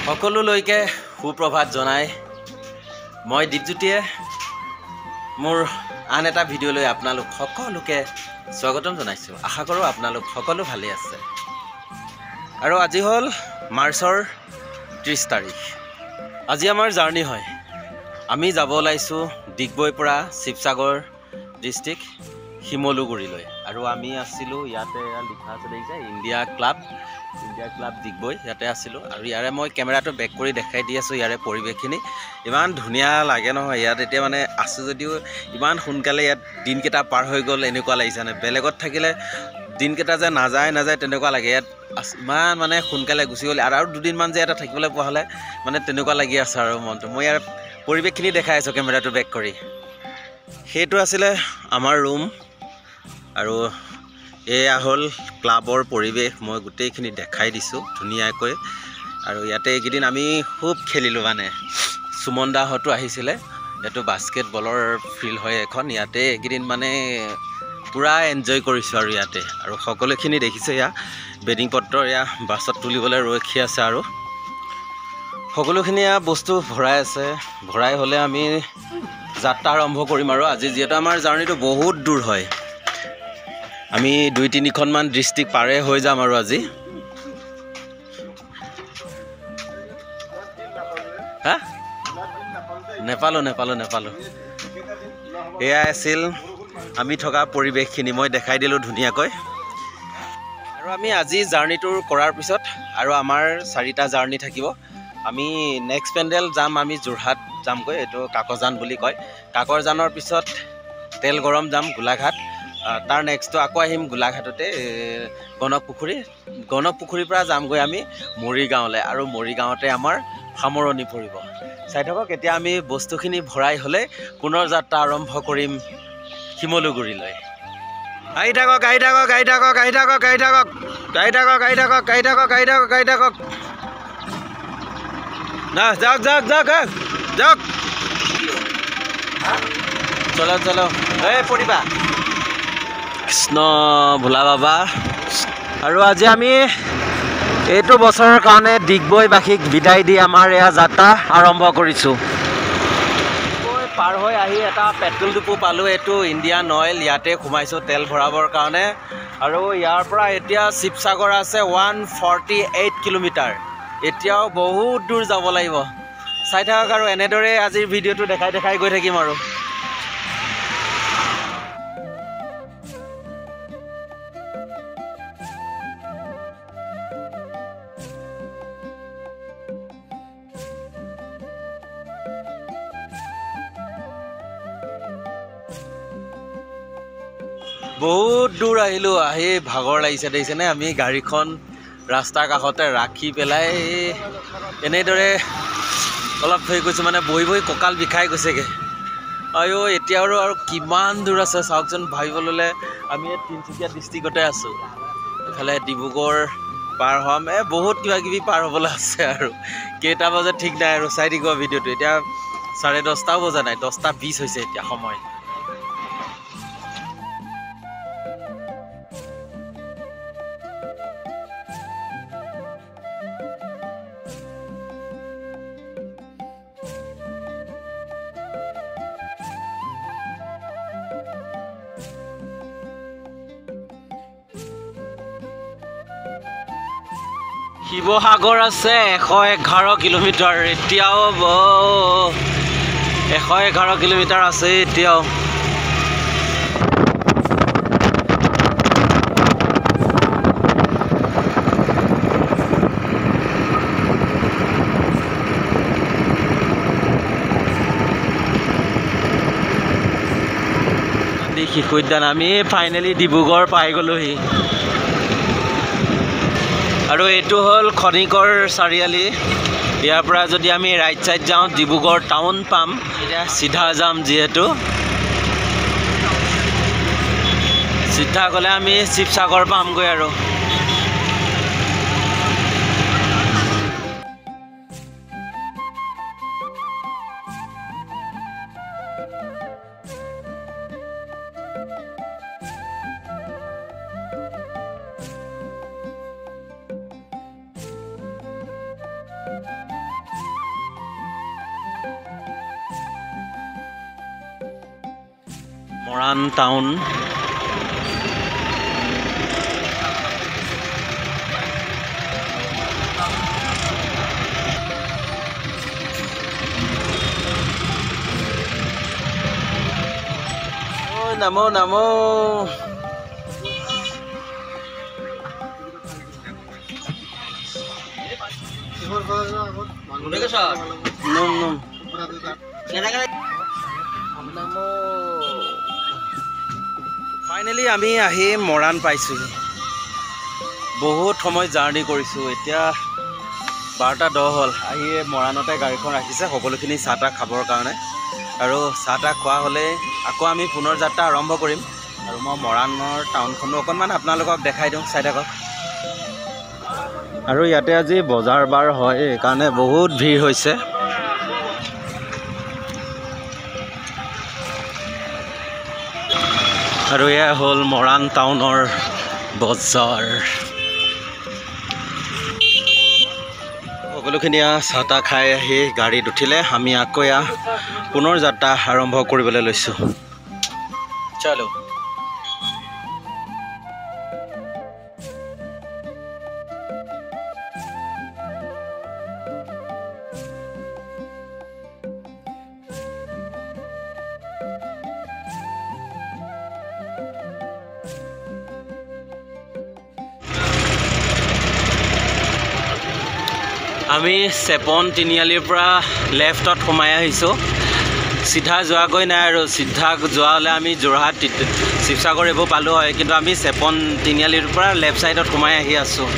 সকলোলৈকে সুপ্ৰভাত জনাই মই দীপজ্যোতিয়ে মোৰ আন এটা ভিডিঅ'লৈ আপোনালোক সকলোকে স্বাগতম জনাইছোঁ। আশা কৰোঁ আপোনালোক সকলো ভালে আছে। আৰু আজি হ'ল মাৰ্চৰ 30 তাৰিখ। আজি আমাৰ জাৰ্ণি হয়। আমি যাব ওলাইছোঁ ডিগবৈৰ পৰা শিৱসাগৰ ডিষ্ট্ৰিক্ট শিমলুগুৰিলৈ। আৰু আমি আছিলোঁ ইয়াতে লিখা আছে দেখিছে ইণ্ডিয়া ক্লাব ডিগবৈ, ইয়াতে আছিলোঁ। আৰু ইয়াৰে মই কেমেৰাটো বেক কৰি দেখাই দি আছোঁ ইয়াৰে পৰিৱেশখিনি। ইমান ধুনীয়া লাগে নহয় ইয়াত। এতিয়া মানে আছোঁ যদিও ইমান সোনকালে ইয়াত দিনকেইটা পাৰ হৈ গ'ল এনেকুৱা লাগিছে। মানে বেলেগত থাকিলে দিনকেইটা যে নাযায় তেনেকুৱা লাগে। ইয়াত ইমান মানে সোনকালে গুচি গ'ল। আৰু দুদিনমান যে ইয়াতে থাকিবলৈ পোৱা হ'লে মানে তেনেকুৱা লাগি আছে আৰু মনটো। মই ইয়াৰ পৰিৱেশখিনি দেখাই আছোঁ কেমেৰাটো বেক কৰি। সেইটো আছিলে আমাৰ ৰুম আৰু এয়া হ'ল ক্লাবৰ পৰিৱেশ। মই গোটেইখিনি দেখাই দিছোঁ ধুনীয়াকৈ। আৰু ইয়াতে এইকেইদিন আমি খুব খেলিলোঁ। মানে সুমন দাহঁতো আহিছিলে। এইটো বাস্কেটবলৰ ফিল্ড হয় এখন। ইয়াতে এইকেইদিন মানে পূৰা এনজয় কৰিছোঁ আৰু ইয়াতে। আৰু সকলোখিনি দেখিছে এয়া বেডিং পত্ৰ এয়া বাছত তুলিবলৈ ৰখি আছে। আৰু সকলোখিনি বস্তু ভৰাই আছে। ভৰাই হ'লে আমি যাত্ৰা আৰম্ভ কৰিম। আৰু আজি যিহেতু আমাৰ জাৰ্ণিটো বহুত দূৰ হয়, আমি 2-3খনমান ডিষ্ট্ৰিক্ট পাৰে হৈ যাম আৰু আজি। হা নেপালোঁ। এয়াই আছিল আমি থকা পৰিৱেশখিনি। মই দেখাই দিলোঁ ধুনীয়াকৈ। আৰু আমি আজি জাৰ্ণিটো কৰাৰ পিছত আৰু আমাৰ 4টা জাৰ্ণি থাকিব। আমি নেক্সট পেণ্ডেল যাম, আমি যোৰহাট যামগৈ। এইটো কাকজান বুলি কয়। কাকজানৰ পিছত তেল গৰম যাম গোলাঘাট। তাৰ নেক্সটটো আকৌ আহিম গোলাঘাটতে গণকপুখুৰীৰ পৰা যামগৈ আমি মৰিগাঁৱলৈ। আৰু মৰিগাঁৱতে আমাৰ সামৰণি পৰিব। চাই থাকক। এতিয়া আমি বস্তুখিনি ভৰাই হ'লে পুনৰ যাত্ৰা আৰম্ভ কৰিম শিমলুগুৰিলৈ। আহি থাকক। না যাওক। চলো এই পৰিবা কৃষ্ণ ভোলা বাবা। আৰু আজি আমি এইটো বছৰৰ কাৰণে ডিগবৈবাসীক বিদায় দি আমাৰ এয়া যাত্ৰা আৰম্ভ কৰিছোঁ। ডিগবৈ পাৰ হৈ আহি এটা পেট্ৰল ডিপু পালোঁ। এইটো ইণ্ডিয়ান অইল। ইয়াতে সোমাইছোঁ তেল ভৰাবৰ কাৰণে। আৰু ইয়াৰ পৰা এতিয়া শিৱসাগৰ আছে 148 কিলোমিটাৰ। এতিয়াও বহুত দূৰ যাব লাগিব। চাই থাকক। আৰু এনেদৰে আজিৰ ভিডিঅ'টো দেখাই গৈ থাকিম। আৰু বহুত দূৰ আহিলোঁ। আহি ভাগৰ লাগিছে দেখিছেনে। আমি গাড়ীখন ৰাস্তাৰ কাষতে ৰাখি পেলাই এনেদৰে অলপ থৈ গৈছোঁ। মানে বহি কঁকাল বিষাই গৈছেগৈ। এতিয়া আৰু কিমান দূৰ আছে চাওকচোন। ভাবিব ল'লে আমি তিনিচুকীয়া ডিষ্ট্ৰিক্টতে আছোঁ। এইফালে ডিব্ৰুগড় পাৰ হ'ম। বহুত কিবাকিবি পাৰ হ'বলৈ আছে। আৰু কেইটা বজাত ঠিক নাই। আৰু চাই থাকিব ভিডিঅ'টো। এতিয়া 10:30 বজা নাই, 10:20 হৈছে এতিয়া সময়। শিৱসাগৰ আছে 111 কিলোমিটাৰ। এতিয়াও 111 কিলোমিটাৰ আছে এতিয়াও। শিশু উদ্যান। আমি ফাইনেলি ডিব্ৰুগড় পাই গ'লোহি। আৰু এইটো হ'ল খনিকৰ চাৰিআলি। ইয়াৰ পৰা যদি আমি ৰাইট চাইড যাওঁ ডিব্ৰুগড় টাউন পাম। এতিয়া চিধা যাম, যিহেতু চিধা গ'লে আমি শিৱসাগৰ পামগৈ। আৰু মৰাণ টাউন। নামো নামো ফাইনেলি আমি আহি মৰাণ পাইছোঁহি। বহুত সময় জাৰ্ণি কৰিছোঁ। এতিয়া 12:10 হ'ল। আহি মৰাণতে গাড়ীখন ৰাখিছে সকলোখিনি চাহ তাহ খাবৰ কাৰণে, আৰু চাহ তাহ খোৱা হ'লে আকৌ আমি পুনৰ যাত্ৰা আৰম্ভ কৰিম। আৰু মই মৰাণৰ টাউনখনো অকণমান আপোনালোকক দেখাই দিওঁ, চাই থাকক। আৰু ইয়াতে আজি বজাৰ বাৰ হয়, সেইকাৰণে বহুত ভিৰ হৈছে। আৰু এয়া হ'ল মৰাণ টাউনৰ বজাৰ। সকলোখিনি চাহ তাহ খাই আহি গাড়ীত উঠিলে আমি আকৌ পুনৰ যাত্ৰা আৰম্ভ কৰিবলৈ লৈছোঁ। চলো। আমি চেপন তিনিআলিৰ পৰা লেফ্টত সোমাই আহিছোঁ। চিধা যোৱাগৈ নাই, আৰু চিধা যোৱা হ'লে আমি যোৰহাট শিৱসাগৰ এইবোৰ পালোঁ হয়, কিন্তু আমি চেপন তিনিআলিৰ পৰা লেফ্ট ছাইডত সোমাই আহি আছোঁ।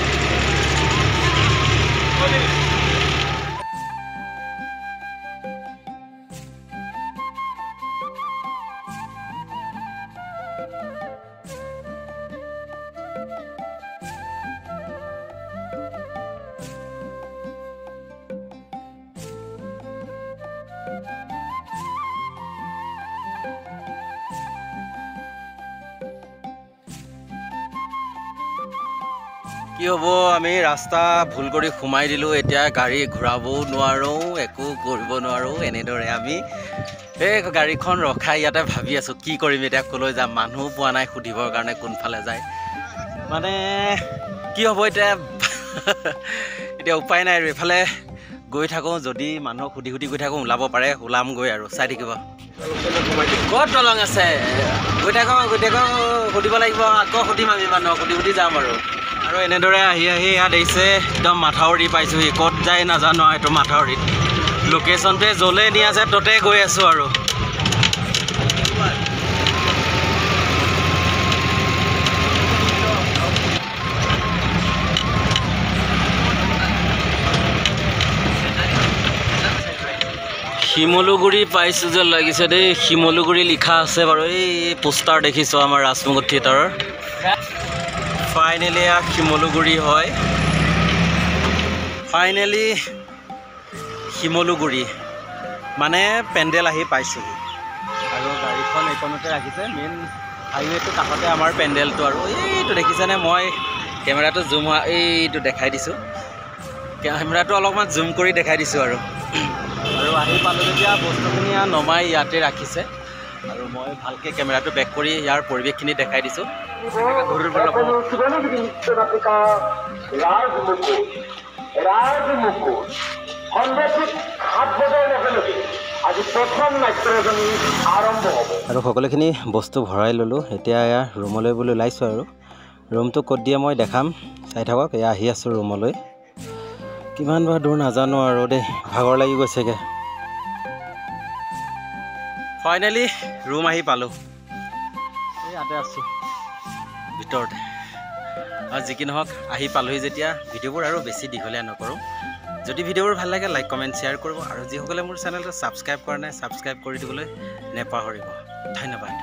কি হ'ব, আমি ৰাস্তা ভুল কৰি সোমাই দিলোঁ। এতিয়া গাড়ী ঘূৰাবও নোৱাৰোঁ, একো কৰিব নোৱাৰোঁ। এনেদৰে আমি এই গাড়ীখন ৰখাই ইয়াতে ভাবি আছোঁ কি কৰিম এতিয়া, ক'লৈ যাম। মানুহ পোৱা নাই সুধিবৰ কাৰণে কোনফালে যায়। মানে কি হ'ব এতিয়া এতিয়া উপায় নাই আৰু। এইফালে গৈ থাকোঁ, যদি মানুহক সুধি গৈ থাকোঁ, ওলাব পাৰে, ওলামগৈ আৰু চাই থাকিব। ক'ত দলং আছে? গৈ থাকোঁ সুধিব লাগিব, আকৌ সুধিম আমি মানুহক, সুধি যাম আৰু এনেদৰে আহি ইয়াত আহিছে একদম মাথাউৰি পাইছোঁহি। ক'ত যায় নাজানো, এইটো মাথাউৰিত লোকেশ্যনটোৱে য'লে নি আছে ত'তে গৈ আছোঁ আৰু। শিমলুগুৰি পাইছোঁ যেন লাগিছে দেই। শিমলুগুৰি লিখা আছে বাৰু, এই পোষ্টাৰ দেখিছোঁ আমাৰ ৰাজমুকুট থিয়েটাৰৰ। ফাইনেলি শিমলুগুৰি হয়। ফাইনেলি শিমলুগুৰি মানে পেণ্ডেল আহি পাইছোঁহি, আৰু গাড়ীখন এইকণতে ৰাখিছে। মেইন হাইৱেটো কাষতে আমাৰ পেণ্ডেলটো। আৰু এইটো দেখিছেনে, মই কেমেৰাটো জুম এইটো দেখাই দিছোঁ, কেমেৰাটো অলপমান জুম কৰি দেখাই দিছোঁ। আৰু আহি পালোঁ যেতিয়া বস্তুখিনি নমাই ইয়াতে ৰাখিছে, আৰু মই ভালকৈ কেমেৰাটো বেক কৰি ইয়াৰ পৰিৱেশখিনি দেখাই দিছোঁ। আৰু সকলোখিনি বস্তু ভৰাই ল'লোঁ। এতিয়া এয়া ৰুমলৈ বুলি ওলাইছোঁ, আৰু ৰুমটো ক'ত দিয়ে মই দেখাম, চাই থাকক। এয়া আহি আছোঁ ৰুমলৈ। কিমান বাৰু দূৰ নাজানো আৰু দেই, ভাগৰ লাগি গৈছেগৈ। ফাইনেলি ৰুম আহি পালোঁ। এই ইয়াতে আছোঁ ভিতৰতে। আৰু যি কি নহওক আহি পালোঁহি যেতিয়া, ভিডিঅ'বোৰ আৰু বেছি দীঘলীয়া নকৰোঁ। যদি ভিডিঅ'বোৰ ভাল লাগে লাইক কমেণ্ট শ্বেয়াৰ কৰিব, আৰু যিসকলে মোৰ চেনেলটো ছাবস্ক্ৰাইব কৰা নাই ছাবস্ক্ৰাইব কৰি দিবলৈ নেপাহৰিব। ধন্যবাদ।